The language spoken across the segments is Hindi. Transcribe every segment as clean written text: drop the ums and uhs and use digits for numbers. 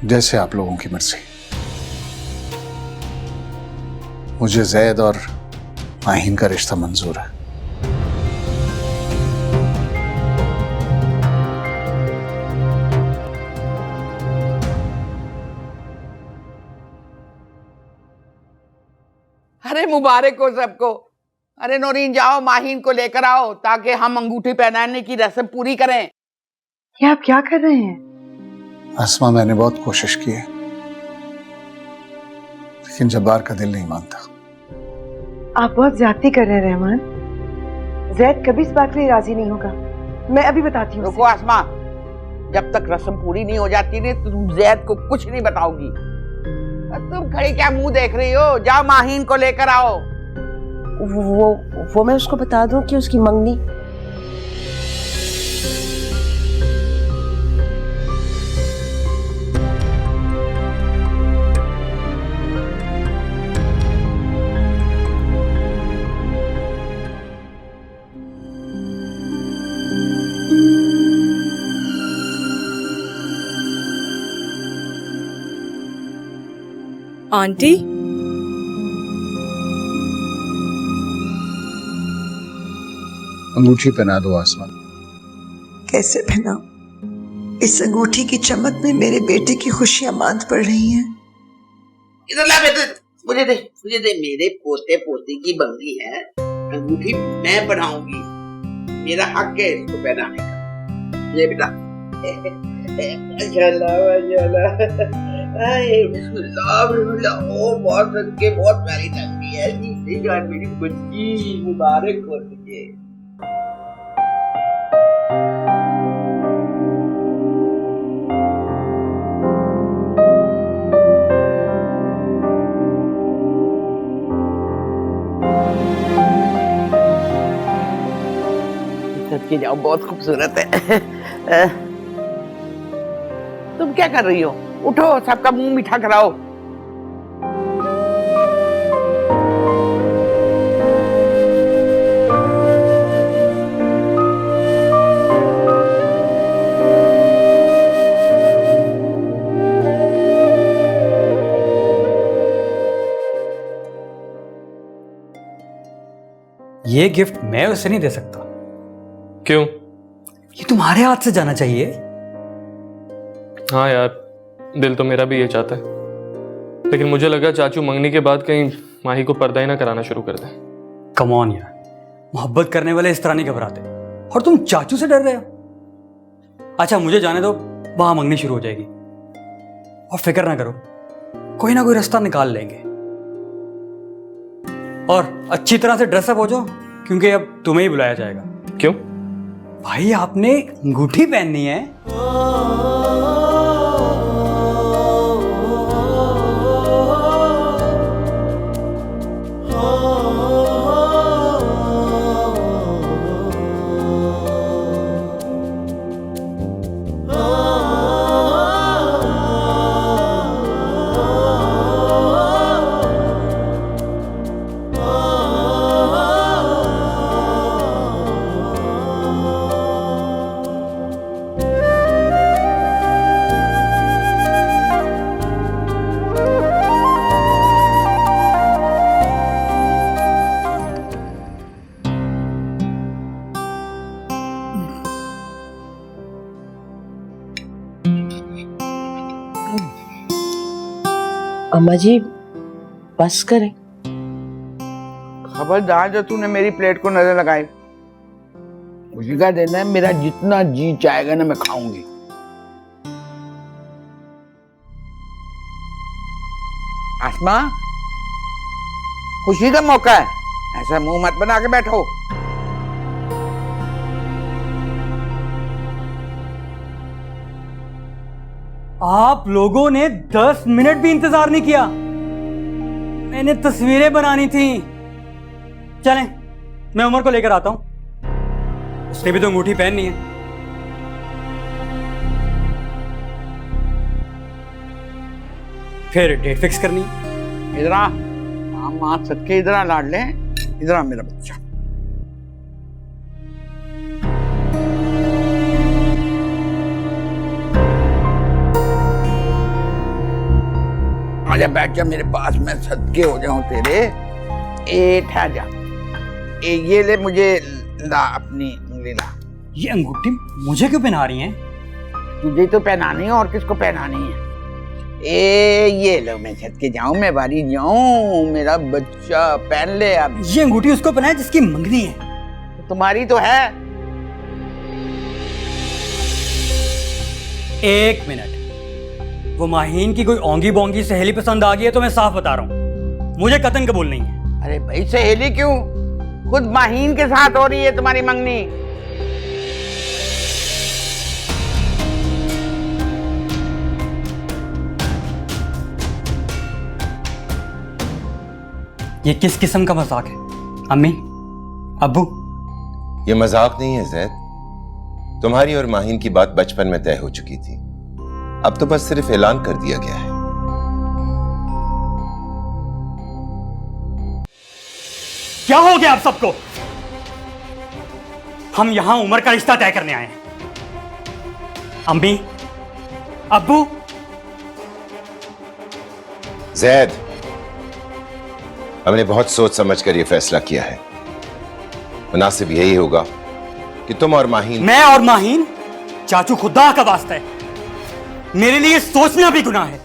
जैसे आप लोगों की मर्जी। मुझे जैद और माहीन का रिश्ता मंजूर है। अरे मुबारक हो सबको। अरे नौरीन जाओ माहीन को लेकर आओ ताकि हम अंगूठी पहनाने की रस्म पूरी करें। ये आप क्या कर रहे हैं? आसमा, मैंने बहुत कोशिश की है लेकिन जब्बार का दिल नहीं मानता। आप बहुत ज्यादती कर रहे हैं रहमान। जैद कभी इस बात के लिए राजी नहीं होगा। मैं अभी बताती हूँ। रुको आसमा, जब तक रस्म पूरी नहीं हो जाती नहीं तो तुम जैद को कुछ नहीं बताओगी। तुम खड़ी क्या मुंह देख रही हो? जाओ माहीन को लेकर आओ। वो मैं उसको बता दूं कि उसकी मंगनी। आंटी, अंगूठी पहना दो आसमा। कैसे पहनाऊं? इस अंगूठी की चमक में मेरे बेटे की खुशियां बांध पड़ रही हैं। इधर ला बेटे, मुझे दे मेरे पोते पोती की बंदी है। अंगूठी मैं बनाऊंगी, मेरा हक है इसको पहनाने का। ये बेटा बहुत सदके, बहुत प्यारी लगती है। मेरी बच्ची, मुबारक हो तुझे। सदके जाओ, बहुत खूबसूरत है। तुम क्या कर रही हो? उठो, सबका मुंह मीठा कराओ। ये गिफ्ट मैं उसे नहीं दे सकता। क्यों? ये तुम्हारे हाथ से जाना चाहिए। हाँ यार, दिल तो मेरा भी ये चाहता है, लेकिन मुझे लगा चाचू मंगनी के बाद कहीं माही को पर्दा ही ना कराना शुरू कर दे। कम ऑन यार, मोहब्बत करने वाले इस तरह नहीं घबराते, और तुम चाचू से डर रहे हो। अच्छा मुझे जाने दो, वहां मंगनी शुरू हो जाएगी, और फिक्र ना करो, कोई ना कोई रास्ता निकाल लेंगे। और अच्छी तरह से ड्रेसअप हो जाओ, क्योंकि अब तुम्हें ही बुलाया जाएगा। क्यों? भाई आपने अंगूठी पहननी है। अम्मा जी बस करें। खबरदार जो तूने मेरी प्लेट को नजर लगाई। खुशी का देना है, मेरा जितना जी चाहेगा ना मैं खाऊंगी। आसमा, खुशी का मौका है, ऐसा मुंह मत बना के बैठो। आप लोगों ने 10 मिनट भी इंतजार नहीं किया। मैंने तस्वीरें बनानी थी। चलें, मैं उमर को लेकर आता हूं, उसने भी तो अंगूठी पहननी है। फिर डेट फिक्स करनी है। इधर आ, मां सदके इधर आ लाडले, इधर आ मेरा बच्चा। आजा बैठ जा मेरे पास, मैं सदके हो जाऊं तेरे। ए ठहर जा, ये ले, मुझे ला अपनी उंगली ला। ये अंगूठी मुझे क्यों पहना रही हैं? तुझे तो पहनानी है, और किसको पहनानी है? ये लो, मैं छत के जाऊं, मैं बारी जाऊं, मेरा बच्चा पहन ले अब। ये अंगूठी उसको पहनाए जिसकी मंगनी है। तुम्हारी तो है। एक मिनट, वो माहीन की कोई ओंगी बोंगी सहेली पसंद आ गई है तो मैं साफ बता रहा हूं, मुझे कतन कबूल नहीं है। अरे भाई सहेली क्यों, खुद माहीन के साथ हो रही है तुम्हारी मंगनी। ये किस किस्म का मजाक है? अम्मी, अब्बू, ये मजाक नहीं है जैद। तुम्हारी और माहीन की बात बचपन में तय हो चुकी थी, अब तो बस सिर्फ ऐलान कर दिया गया है। क्या हो गया आप सबको? हम यहां उमर का रिश्ता तय करने आए हैं। अम्मी, अब्बू, जैद, हमने बहुत सोच समझ कर यह फैसला किया है। मुनासिब यही होगा कि तुम और माहीन। मैं और माहीन? चाचू, खुदा का वास्ता है, मेरे लिए सोचना भी गुनाह है।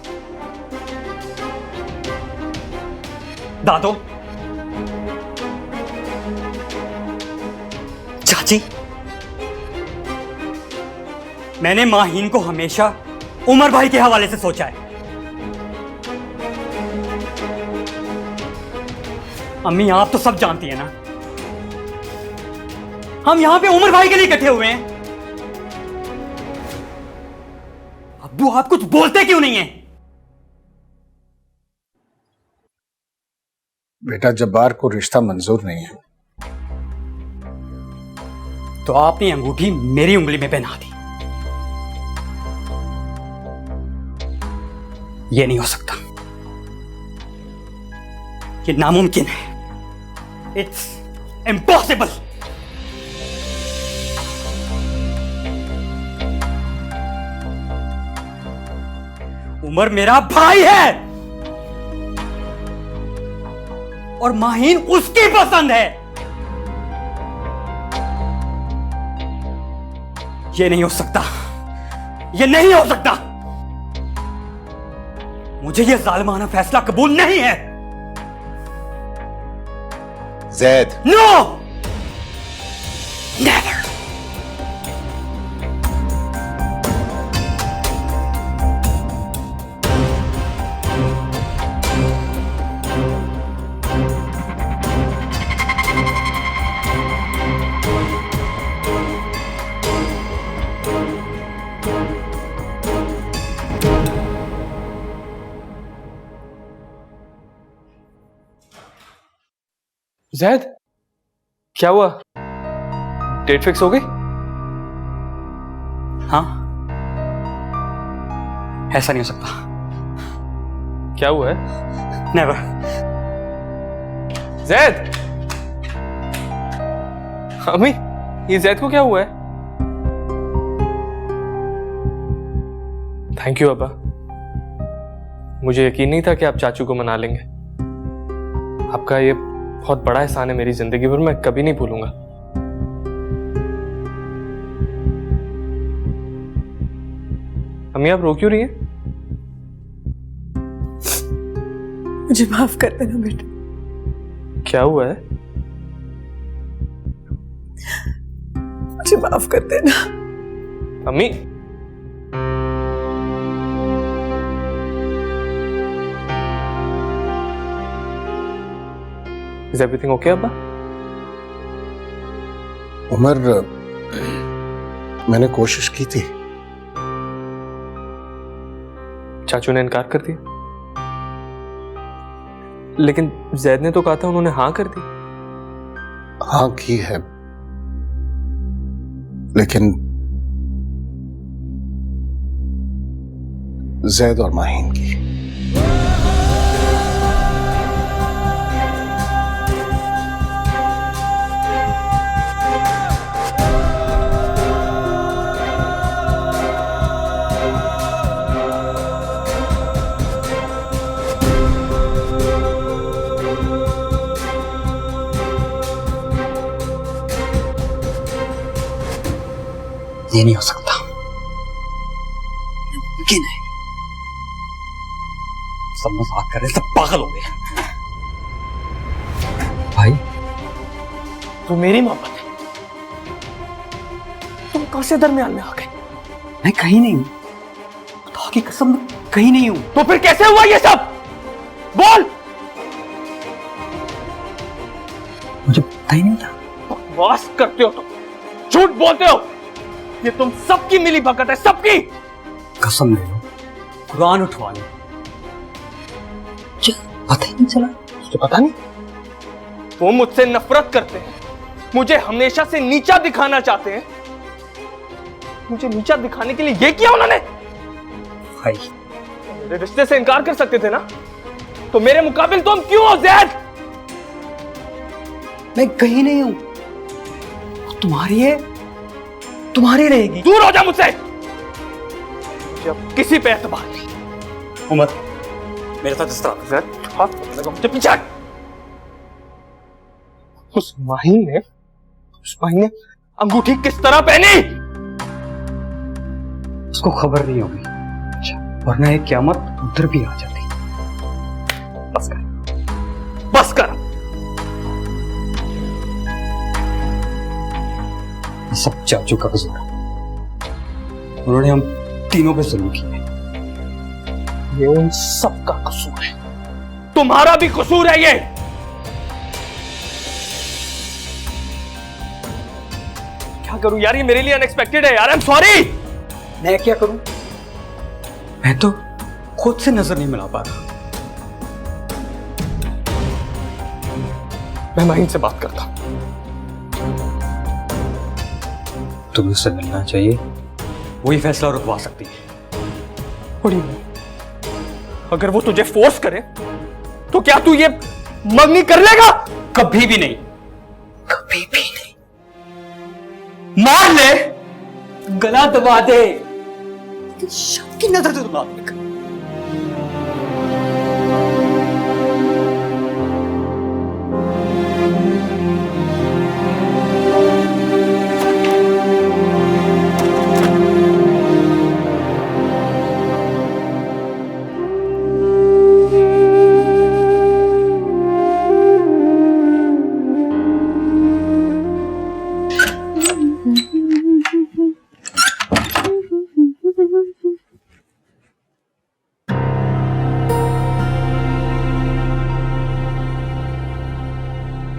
दादो, चाची, मैंने माहीन को हमेशा उमर भाई के हवाले से सोचा है। अम्मी, आप तो सब जानती है ना, हम यहां पे उमर भाई के लिए इकट्ठे हुए हैं। अब्बू, आप कुछ बोलते क्यों नहीं है? बेटा, जब्बार को रिश्ता मंजूर नहीं है। तो आपने अंगूठी मेरी उंगली में पहना दी। यह नहीं हो सकता, ये नामुमकिन है। It's impossible. उमर मेरा भाई है और माहीन उसकी पसंद है। ये नहीं हो सकता, ये नहीं हो सकता। मुझे ये जालिमाना फैसला कबूल नहीं है। Zaid, no, never. जैद, क्या हुआ? डेट फिक्स हो गई? हाँ, ऐसा नहीं हो सकता। क्या हुआ है? नेवर। जैद, अम्मी, ये जैद को क्या हुआ है? थैंक यू अब्बा, मुझे यकीन नहीं था कि आप चाचू को मना लेंगे। आपका ये बहुत बड़ा एहसान है मेरी जिंदगी पर, मैं कभी नहीं भूलूंगा। अम्मी, आप रो क्यों रही हैं? मुझे माफ कर देना बेटा। क्या हुआ है? मुझे माफ कर देना। अम्मी, Is everything okay, अब्बा? उमर, मैंने कोशिश की थी। चाचू ने इनकार कर दिया, लेकिन जैद ने तो कहा था उन्होंने हाँ कर दी। हाँ की है, लेकिन जैद और माहीन की। ये नहीं हो सकता, मुमकिन है। सब मजाक कर रहे, सब पागल हो गए। भाई तू मेरी मोहब्बत है, तुम कहां से दरमियान में आ गए? मैं कहीं नहीं हूं, खुदा की कसम कहीं नहीं हूं। तो फिर कैसे हुआ ये सब? बोल। मुझे पता ही नहीं था। बकवास करते हो तुम, झूठ बोलते हो। ये तुम सबकी मिली भगत है, सबकी। कसम ले लो, कुरान उठवा लो, पता ही नहीं चला। तुझे पता नहीं? वो मुझसे नफरत करते हैं, मुझे हमेशा से नीचा दिखाना चाहते हैं। मुझे नीचा दिखाने के लिए ये किया उन्होंने। भाई मेरे रिश्ते से इनकार कर सकते थे ना, तो मेरे मुकाबिल तुम क्यों हो ज़ैद? मैं कहीं नहीं हूं, तुम्हारी है, तुम्हारी रहेगी। दूर हो जा मुझसे, मुझे अब किसी पे एतबार नहीं। उमर, मेरे साथ इस तरह ज़ैद, हाथ लगा मुझे, पीछे हट। उस माहीन ने अंगूठी किस तरह पहनी? उसको खबर नहीं होगी, वरना एक क़यामत उधर भी आ जाती। बस कर, बस कर। ये सब चाचू का कसूर है, उन्होंने हम तीनों पे जुल्म किया। ये उन सब का कसूर है, तुम्हारा भी कसूर है ये। क्या करूं यार, ये मेरे लिए अनएक्सपेक्टेड है यार। I am sorry. मैं क्या करूं, मैं तो खुद से नजर नहीं मिला पा रहा। मैं माहीन से बात करता हूं। तुम्हें उससे मिलना चाहिए, वही फैसला रुकवा सकती है। बड़ी अगर वो तुझे फोर्स करे तो क्या तू ये मंगनी कर लेगा? कभी भी नहीं, कभी भी नहीं। मार ले, गला दबा दे, शक की नजर से दुला दे।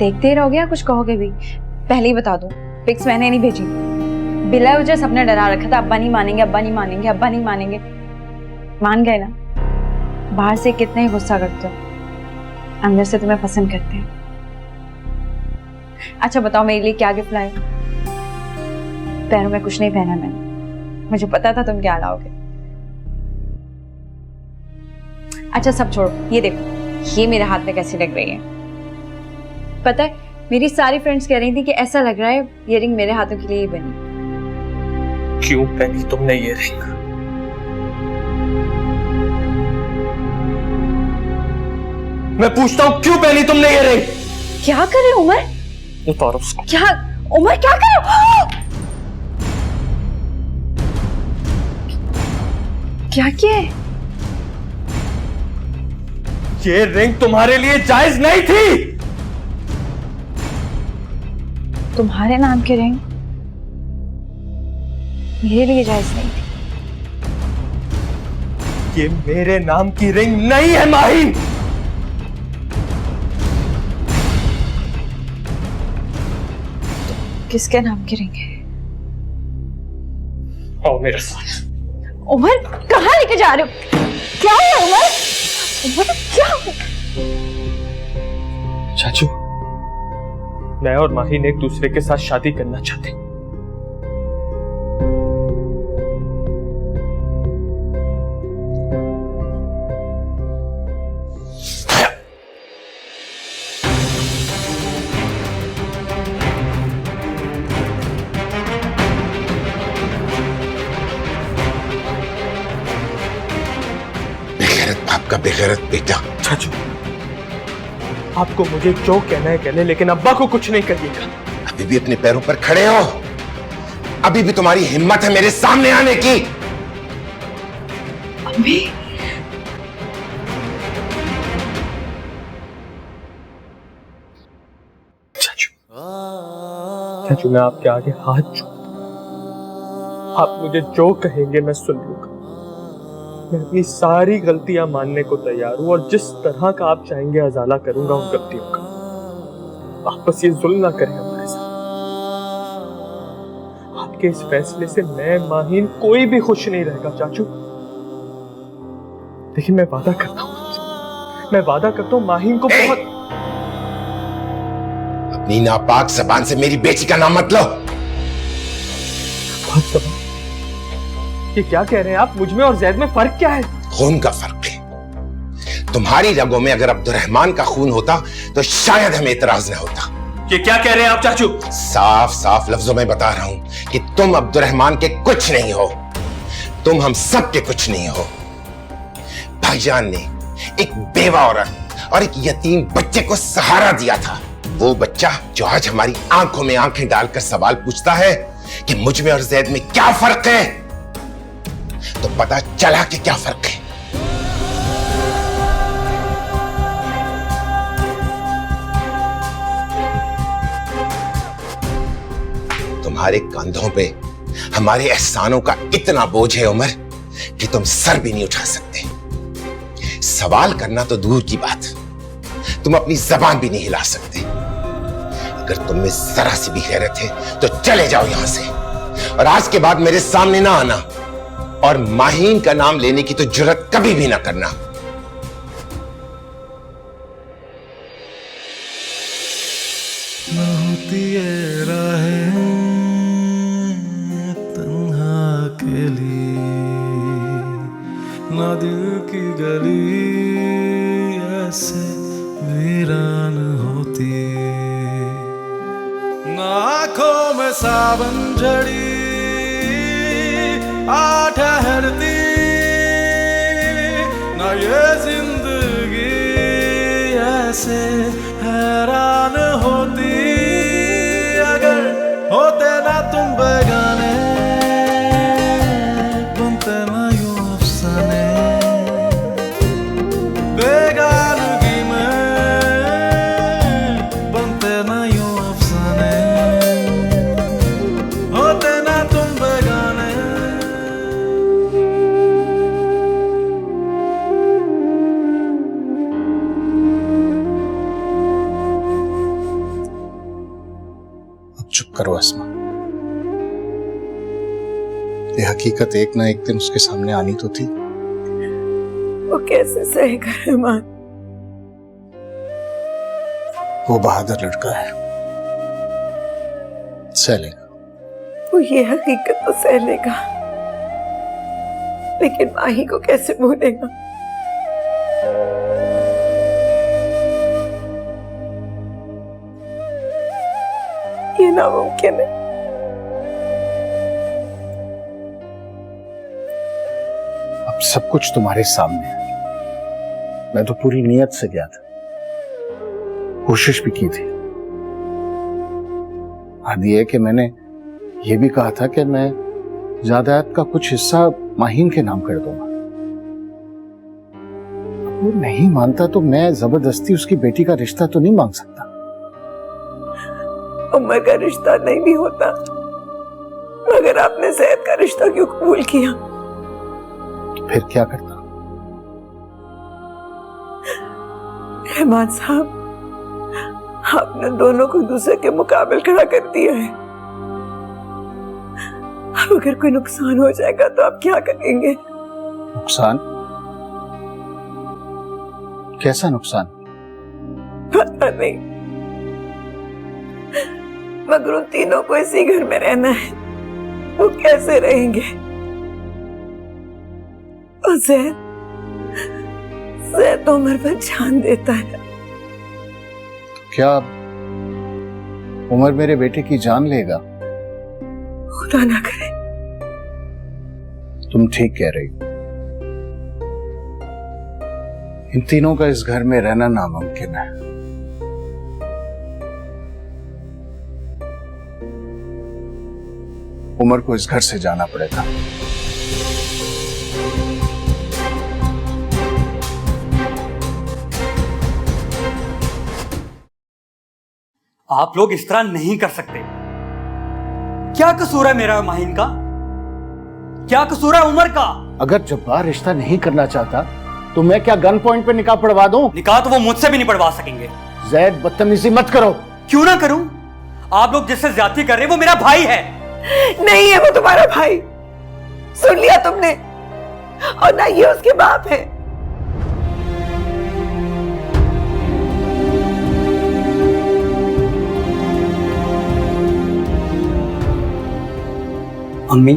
देखते ही रहोगे या कुछ कहोगे भी? पहले ही बता दूं, पिक्स मैंने नहीं भेजी। बिला वजह सबने डरा रखा था, अब्बा नहीं मानेंगे, अब्बा नहीं मानेंगे, अब्बा नहीं मानेंगे। मान गए ना? बाहर से कितने ही गुस्सा करते हो, अंदर से तुम्हें पसंद करते हैं। अच्छा बताओ, मेरे लिए क्या गिफ्ट लाए? पैरों में कुछ नहीं पहना मैंने, मुझे पता था तुम क्या लाओगे। अच्छा सब छोड़ो, ये देखो, ये मेरे हाथ में कैसी लग रही है। पता है, मेरी सारी फ्रेंड्स कह रही थी कि ऐसा लग रहा है ये रिंग मेरे हाथों के लिए ही बनी। क्यों पहनी तुमने ये रिंग? मैं पूछता हूं, क्यों पहनी तुमने ये रिंग? क्या कर रहे हो उमर? उतारो उसको। क्या उमर, क्या कर रहे हो? क्या किया है? ये रिंग तुम्हारे लिए जायज नहीं थी। तुम्हारे नाम की रिंग मेरे लिए जायज नहीं थी। ये मेरे नाम की रिंग नहीं है माही। किसके नाम की रिंग है? आओ मेरे साथ। उमर कहाँ लेके जा रहे हो? क्या है उमर? उमर क्या? चाचू, मैं और माहीन एक दूसरे के साथ शादी करना चाहते। बेगैरत बाप का बेगैरत बेटा। चाचू, आपको मुझे जो कहना है कह ले, लेकिन अब्बा को कुछ नहीं करिएगा। अभी भी अपने पैरों पर खड़े हो। अभी भी तुम्हारी हिम्मत है मेरे सामने आने की? अम्मी, चाचू मैं आपके आगे हाथ जोड़ता हूं। आप मुझे जो कहेंगे मैं सुन लूंगा। मैं अपनी सारी गलतियां मानने को तैयार हूं और जिस तरह का आप चाहेंगे अजाला करूंगा उन गलतियों का। आप बस ये जुल्म ना करें हमारे साथ। आपके इस फैसले से मैं, माहीन, कोई भी खुश नहीं रहेगा चाचू। लेकिन मैं वादा करता हूं माहीन को बहुत। अपनी नापाक जबान से मेरी बेटी का नाम मत लो। ये क्या कह रहे हैं आप? मुझ में और जैद में फर्क क्या है? खून का फर्क है। तुम्हारी रगों में अगर अब्दुर्रहमान का खून होता तो शायद हमें इतराज न होता। ये क्या कह रहे हैं आप चाचू? साफ साफ लफ्जों में बता रहा हूं कि तुम अब्दुर्रहमान के कुछ नहीं हो। तुम हम सब के कुछ नहीं हो। भाईजान ने एक बेवा औरत और एक यतीम बच्चे को सहारा दिया था। वो बच्चा जो आज हमारी आंखों में आंखें डालकर सवाल पूछता है कि मुझ में और जैद में क्या फर्क है, तो पता चला कि क्या फर्क है। तुम्हारे कंधों पे हमारे एहसानों का इतना बोझ है उमर कि तुम सर भी नहीं उठा सकते। सवाल करना तो दूर की बात, तुम अपनी जबान भी नहीं हिला सकते। अगर तुम में जरा सी भी गैरत है तो चले जाओ यहां से और आज के बाद मेरे सामने ना आना और माहीन का नाम लेने की तो जुर्रत कभी भी ना करना। होती है राहें तन्हा के लिए, ना दिल की गली ऐसे वीरान होती, ना आँखों में सावन झड़ी आ ठहरती, ना ये जिंदगी ऐसे हैरान होती अगर होते ना तुम बेगाने, बनते ना यूं अफसाने। बेगानगी में बनते ना यूं अफसाने, होते ना तुम बेगाने। चुप करो अस्मा। ये हकीकत एक ना एक दिन उसके सामने आनी तो थी। वो कैसे सहेगा रहमान? वो बहादुर लड़का है, सह लेगा। वो ये हकीकत तो सह लेगा, लेकिन माही को कैसे भूलेगा? ये नामुमकिन है। अब सब कुछ तुम्हारे सामने है। मैं तो पूरी नीयत से गया था, कोशिश भी की थी। आदि है कि मैंने ये भी कहा था कि मैं जायदाद का कुछ हिस्सा माहीन के नाम कर दूंगा। वो नहीं मानता तो मैं जबरदस्ती उसकी बेटी का रिश्ता तो नहीं मांग सकता। उमर का रिश्ता नहीं भी होता, मगर आपने जैद का रिश्ता क्यों कबूल किया? फिर क्या करता? रहमान साहब, आपने दोनों को दूसरे के मुकाबले खड़ा कर दिया है। अब अगर कोई नुकसान हो जाएगा तो आप क्या करेंगे? नुकसान? कैसा नुकसान? पता नहीं, मगर उन तीनों को इसी घर में रहना है। वो कैसे रहेंगे? और जैद तो उमर पर जान देता है। क्या उमर मेरे बेटे की जान लेगा? खुदा ना करे। तुम ठीक कह रही हो। इन तीनों का इस घर में रहना नामुमकिन है। उमर को इस घर से जाना पड़ेगा। आप लोग इस तरह नहीं कर सकते। क्या कसूर है मेरा और माहिन का? क्या कसूर है उमर का? अगर जब्बार रिश्ता नहीं करना चाहता तो मैं क्या गन पॉइंट पे निकाह पढ़वा दूं? निकाह तो वो मुझसे भी नहीं पढ़वा सकेंगे। जैद, बदतमीजी मत करो। क्यों ना करूं? आप लोग जिससे ज्यादती कर रहे हैं वो मेरा भाई है। नहीं है वो तुम्हारा भाई, सुन लिया तुमने, और ना ये उसके बाप है। अम्मी,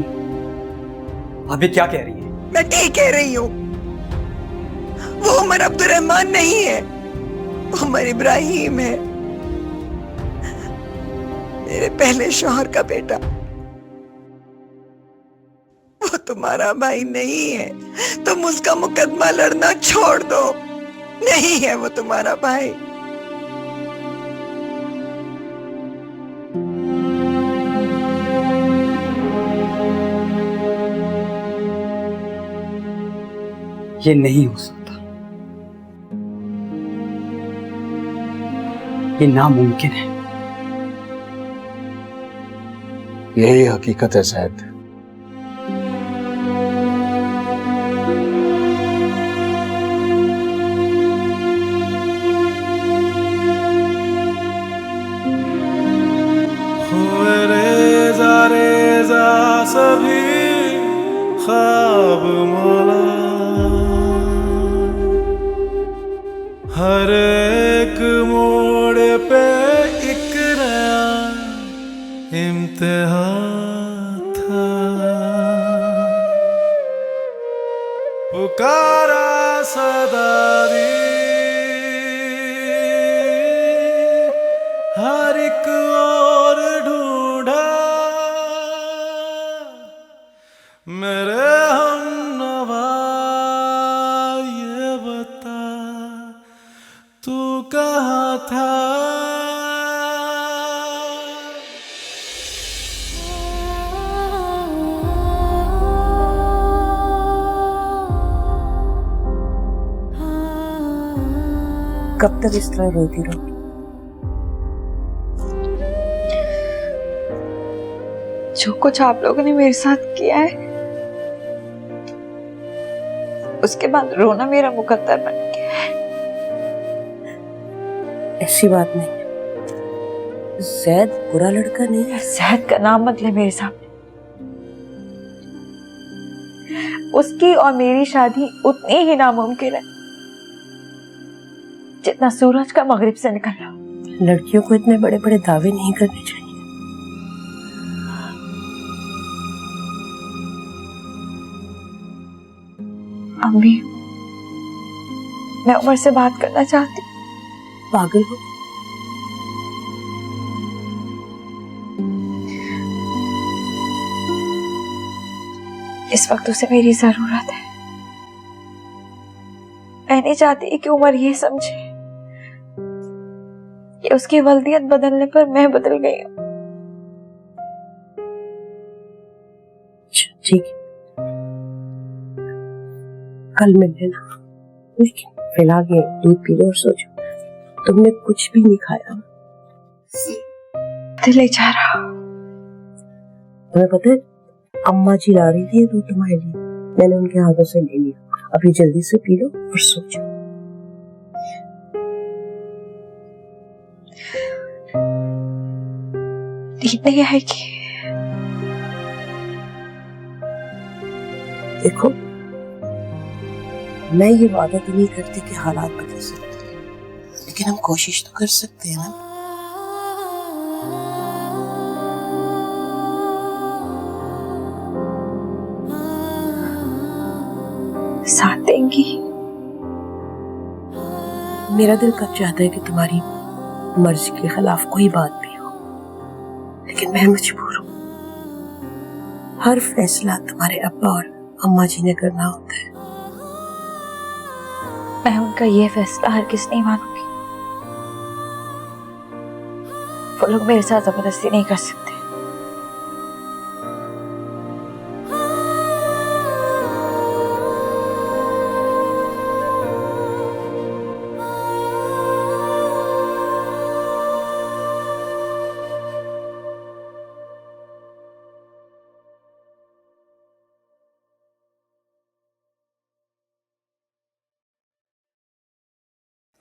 आप ये क्या कह रही हैं? मैं ठीक कह रही हूँ। वो उमर अब्दुर्रहमान नहीं है, उमर इब्राहिम है, मेरे पहले शौहर का बेटा। वो तुम्हारा भाई नहीं है, तुम उसका मुकदमा लड़ना छोड़ दो। नहीं है वो तुम्हारा भाई। ये नहीं हो सकता, ये नामुमकिन है। यही हकीकत है जैद। हुए रेजा रेजा सभी ख्वाब मौला, हर एक मोड़ पे एक नया इम्तिहान था। पुकारा सदा दी हर एक और ढूंढा, मेरे हमनवा ये बता तू कहाँ था। कब तक इस तरह रोती रहोगी? जो कुछ आप लोगों ने मेरे साथ किया है, उसके बाद रोना मेरा मुकद्दर बन गया है। ऐसी बात नहीं, जैद बुरा लड़का नहीं है। जैद का नाम मत ले मेरे सामने। उसकी और मेरी शादी उतनी ही नामुमकिन है जितना सूरज का मगरिब से निकलना। लड़कियों को इतने बड़े बड़े दावे नहीं करने चाहिए। अम्मी, मैं उमर से बात करना चाहती हूँ। पागल हो? इस वक्त उसे मेरी जरूरत है। मैं नहीं चाहती कि उमर ये समझे कि उसकी वल्दियत बदलने पर मैं बदल गई हूँ। ठीक है, कल मिल लेना, लेकिन फिलहाल ये दूध पी लो और सो जाओ। तुमने कुछ भी नहीं खाया। दिल नहीं चाह रहा। तुम्हें पता है, अम्मा जी ला रही थी दूध तुम्हारे लिए, मैंने उनके हाथों से ले लिया। अभी जल्दी से पी लो और सो जाओ। नींद नहीं आएगी। देखो, मैं ये वादा तो नहीं करती कि हालात बदल सकते, लेकिन हम कोशिश तो कर सकते हैं ना। साथ देंगी। मेरा दिल कब चाहता है कि तुम्हारी मर्जी के खिलाफ कोई बात भी हो, लेकिन मैं मजबूर हूँ। हर फैसला तुम्हारे अब्बा और अम्मा जी ने करना होता है। मैं उनका ये फैसला हरगिज़ नहीं मानूंगी। वो लोग मेरे साथ जबरदस्ती नहीं कर सकते।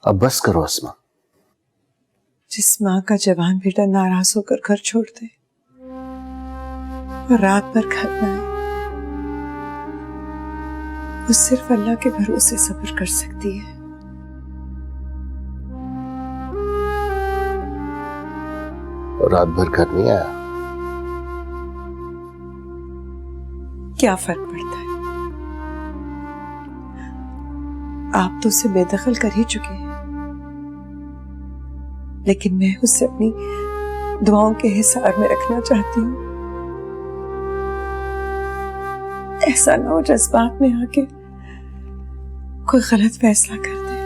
अब बस करो अस्मा। जिस माँ का जवान बेटा नाराज होकर घर छोड़ दे और रात भर घर न आए, वो सिर्फ अल्लाह के भरोसे सब्र कर सकती है। और रात भर घर नहीं आया, क्या फर्क पड़ता है? आप तो उसे बेदखल कर ही चुके हैं, लेकिन मैं उसे अपनी दुआओं के हिसार में रखना चाहती हूँ। ऐसा ना हो जज्बात में आके कोई गलत फैसला कर दे।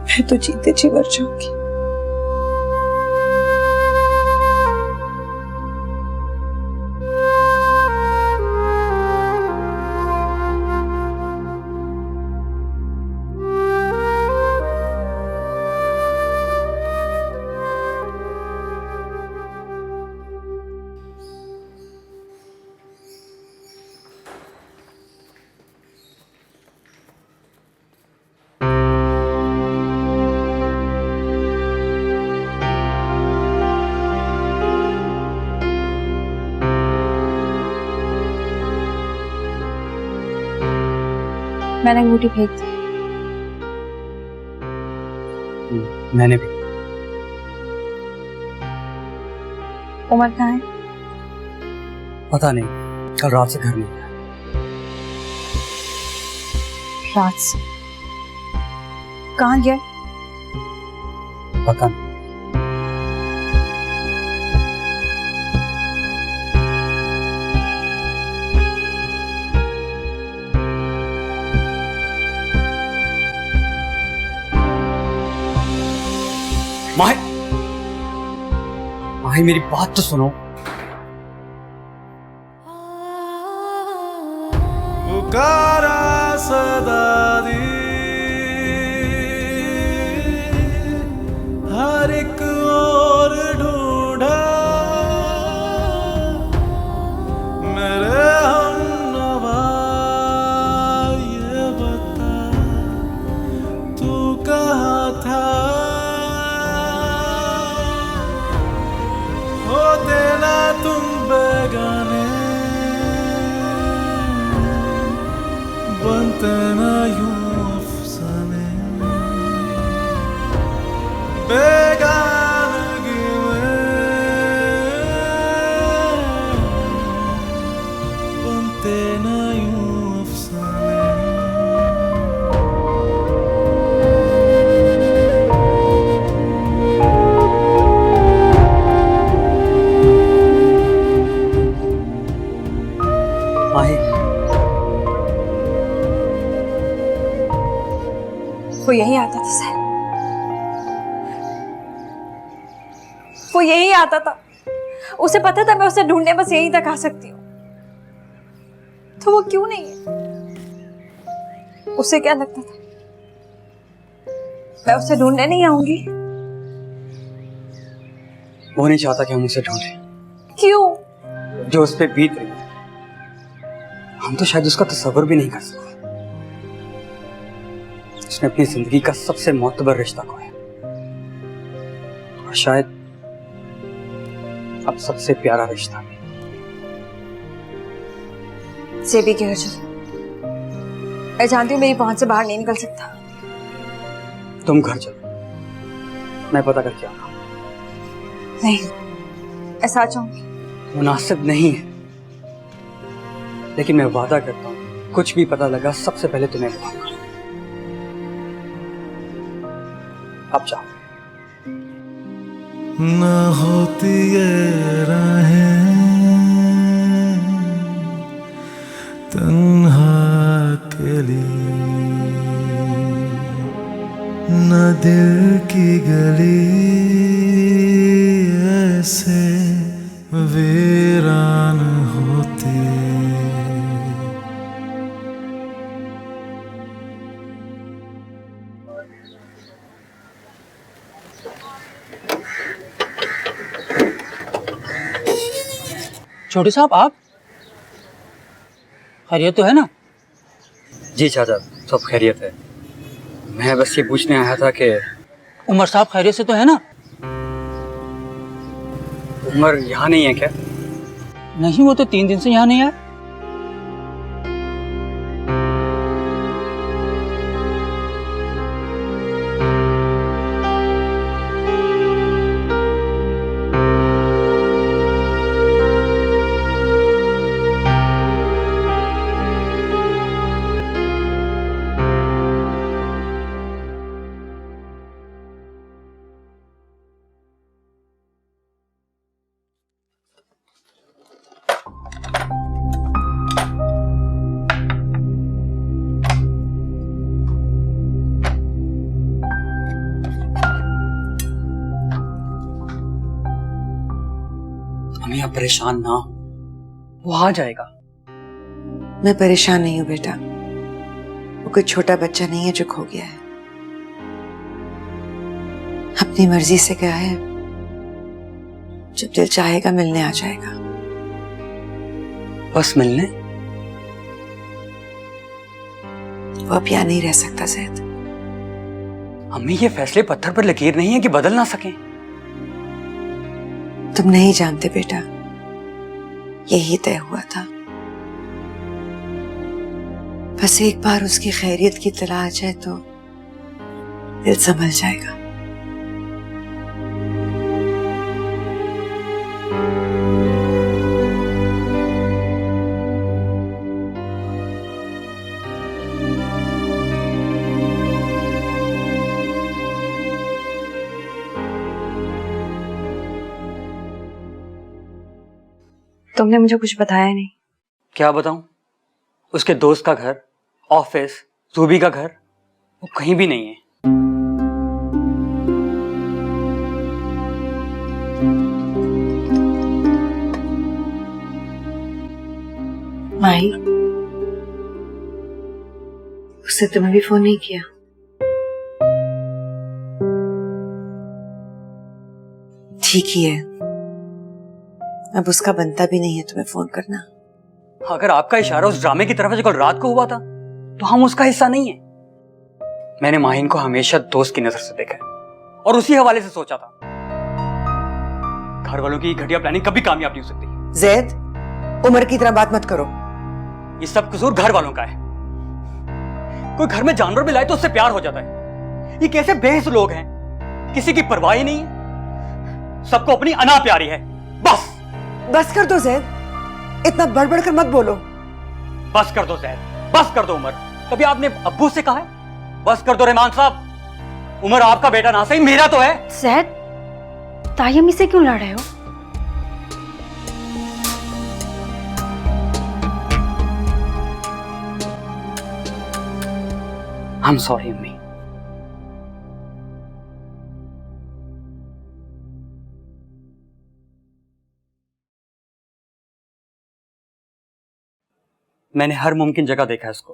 मैं तो जीते जी मर जाऊंगी। मैंने अंगूठी फेंक दी। मैंने भी। उमर कहाँ है? पता नहीं, कल रात से घर नहीं आया। रात से कहाँ गया? पता नहीं। माही, माही मेरी बात तो सुनो। पुकारा सदा दी हर एक और ढूंढा मेरे हमनवा ये बता तू कहाँ था हो देना तुम बेगाने बनते ना यूं अफसाने बेगानगी में बनते ना यूं अफसाने। माही, वो यही आता था सर, वो यही आता था। उसे पता था मैं उसे ढूंढने बस यहीं तक आ सकती हूँ, तो वो क्यों नहीं है? उसे क्या लगता था मैं उसे ढूंढने नहीं आऊंगी? वो नहीं चाहता कि हम उसे ढूंढें। क्यों? जो उस पे बीत रही है, हम तो शायद उसका तस्वर भी नहीं कर सकते। उसने अपनी जिंदगी का सबसे मोतबर रिश्ता खोया और शायद अब सबसे प्यारा रिश्ता भी। सेबी के घर चलो, मैं जानती हूँ मेरी पहुंच से बाहर नहीं निकल सकता। तुम घर चलो, मैं पता करके आता हूँ। नहीं, ऐसा चाहूंगी। मुनासिब नहीं है, लेकिन मैं वादा करता हूँ कुछ भी पता लगा सबसे पहले तुम्हें बताऊंगा। अब जाओ। न होती ये राहें तन्हा अकेली, न दिल की गली ऐसे वीरान होती। छोटे साहब, आप खैरियत तो है ना? जी चाचा, सब खैरियत है। मैं बस ये पूछने आया था कि उमर साहब खैरियत से तो है ना? उमर यहाँ नहीं है क्या? नहीं, वो तो 3 दिन से यहाँ नहीं आया। मम्मी आप परेशान ना हो, वो आ जाएगा। मैं परेशान नहीं हूँ बेटा, वो कोई छोटा बच्चा नहीं है जो खो गया है। अपनी मर्जी से गया है, जब दिल चाहेगा मिलने आ जाएगा। बस मिलने? वो अब यहाँ नहीं रह सकता ज़ैद। अम्मी ये फैसले पत्थर पर लकीर नहीं है कि बदल ना सकें। तुम नहीं जानते बेटा, यही तय हुआ था। बस एक बार उसकी खैरियत की इत्तला आ जाए तो दिल संभल जाएगा। तुमने मुझे कुछ बताया नहीं। क्या बताऊं? उसके दोस्त का घर, ऑफिस, जूबी का घर, वो कहीं भी नहीं है। माही, उसने तुम्हें भी फोन नहीं किया? ठीक ही है, अब उसका बनता भी नहीं है तुम्हें फोन करना। अगर आपका इशारा उस ड्रामे की तरफ है जो कल रात को हुआ था, तो हम उसका हिस्सा नहीं है। मैंने माहिन को हमेशा दोस्त की नजर से देखा है और उसी हवाले से सोचा था। घर वालों की घटिया प्लानिंग कभी कामयाब नहीं हो सकती। ज़ैद, उमर की तरह बात मत करो। ये सब कसूर घर वालों का है। कोई घर में जानवर भी लाए तो उससे प्यार हो जाता है। ये कैसे बेहस लोग हैं, किसी की परवाह ही नहीं है, सबको अपनी अना प्यारी है। बस कर दो ज़ैद, इतना बढ़ कर मत बोलो। बस कर दो ज़ैद, बस कर दो उमर। कभी आपने अब्बू से कहा है बस कर दो? रहमान साहब, उमर आपका बेटा ना सही मेरा तो है। ज़ैद, ताई अम्मी से क्यों लड़ रहे हो? आई एम सॉरी अम्मी। मैंने हर मुमकिन जगह देखा है इसको।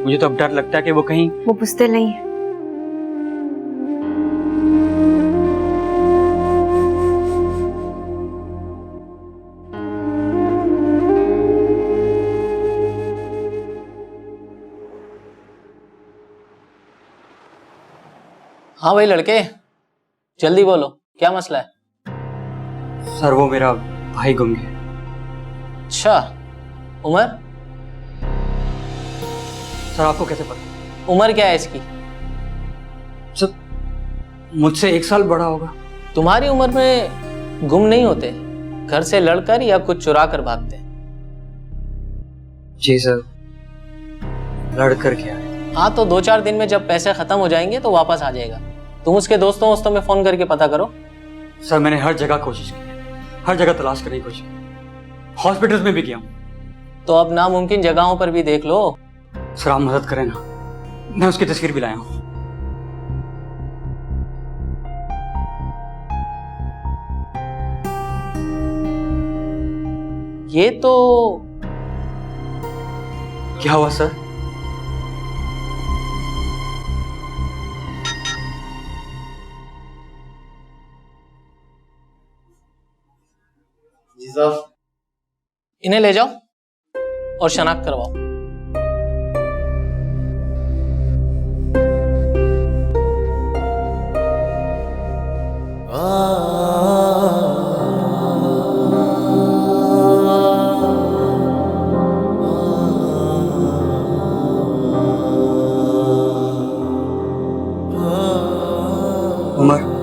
मुझे तो अब डर लगता है कि वो कहीं वो बुज़दिल नहीं है। हाँ भाई लड़के, जल्दी बोलो, क्या मसला है? सर वो मेरा भाई गुम गया। अच्छा, उमर? सर आपको कैसे पता? उम्र क्या है इसकी? सर मुझसे 1 साल बड़ा होगा। तुम्हारी उम्र में गुम नहीं होते, घर से लड़कर या कुछ चुरा कर भागते। जी सर, लड़कर क्या है? हाँ तो 2-4 दिन में जब पैसे खत्म हो जाएंगे तो वापस आ जाएगा। तुम उसके दोस्तों में फोन करके पता करो। सर मैंने हर जगह कोशिश की, हर जगह तलाश करने की कोशिश की, हॉस्पिटल्स में भी किया हूं। तो अब नामुमकिन जगहों पर भी देख लो। सर आप मदद करें ना, मैं उसकी तस्वीर भी लाया हूं। ये तो क्या हुआ सर? जी साहब, इन्हें ले जाओ और शनाख्त करवाओ। उमर